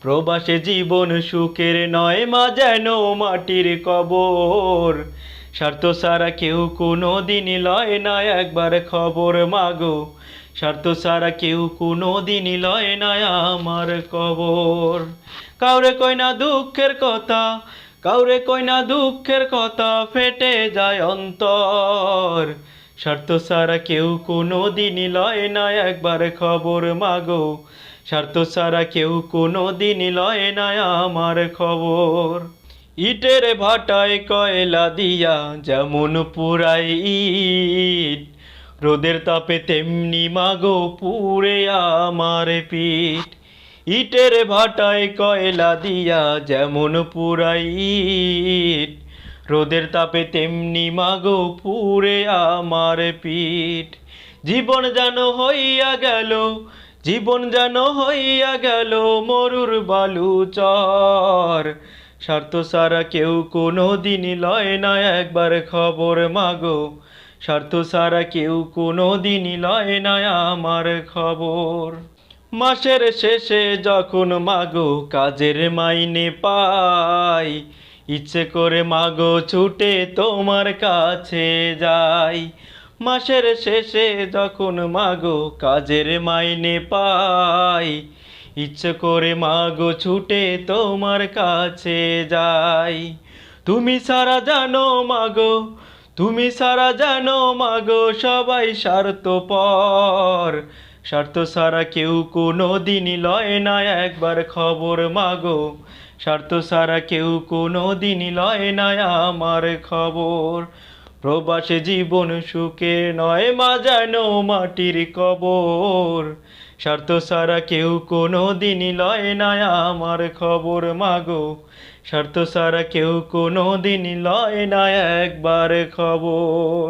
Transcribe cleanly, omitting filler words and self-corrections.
প্রবাসে জীবন সুখের নয়, মা যেন মাটির কবর। স্বার্থ ছাড়া কেউ কোনো দিন লয় না একবার খবর মাগো, স্বার্থ ছাড়া কেউ কোনো দিন লয় না আমার কবর। কাউরে কই না দুঃখের কথা, কাউরে কই না দুঃখের কথা, ফেটে যায় অন্তর। স্বার্থ ছাড়া কেউ কোনো দিন লয় না একবার খবর মাগো, স্বার্থ ছাড়া কেউ কোনো দিন লয় না আমার খবর। ইটের ভাটায় কয়লা দিয়া যেমন পুরাই ইট, রোদের তাপে তেমনি মাগো পুড়ে আমার পিঠ। ইটের ভাটায় কয়লা দিয়া যেমন পুরাই ইট, রোদের তাপে তেমনি মাগো পুড়ে আমার পিঠ। জীবন যেন হইয়া গেল, জীবন যেন হইয়া গেল মরুর বালু চর। স্বার্থ ছাড়া কেউ কোনো দিন লয় না একবার খবর মাগো, স্বার্থ ছাড়া কেউ কোনো দিন লয় না আমার খবর। মাসের শেষে যখন মাগো কাজের মাইনে পাই, ইচ্ছে করে মাগো ছুটে তোমার কাছে যাই। মাসের শেষে যখন মাগো কাজের মাইনে পাই, ইচ্ছে করে মাগো ছুটে তোমার কাছে যাই। তুমি সারা জানো মাগো, তুমি সারা জানো মাগো সবাই স্বার্থপর। স্বার্থ ছাড়া কেউ কোনো দিন লয় না একবার খবর মাগো, স্বার্থ ছাড়া কেউ কোনো দিন লয় না আমার খবর। প্রবাসে জীবন সুখে নয়, মা যেন মাটির কবর। স্বার্থ ছাড়া কেউ কোনো দিন লয় না আমার খবর মাগো, স্বার্থ ছাড়া কেউ কোনো দিন লয় না একবার খবর।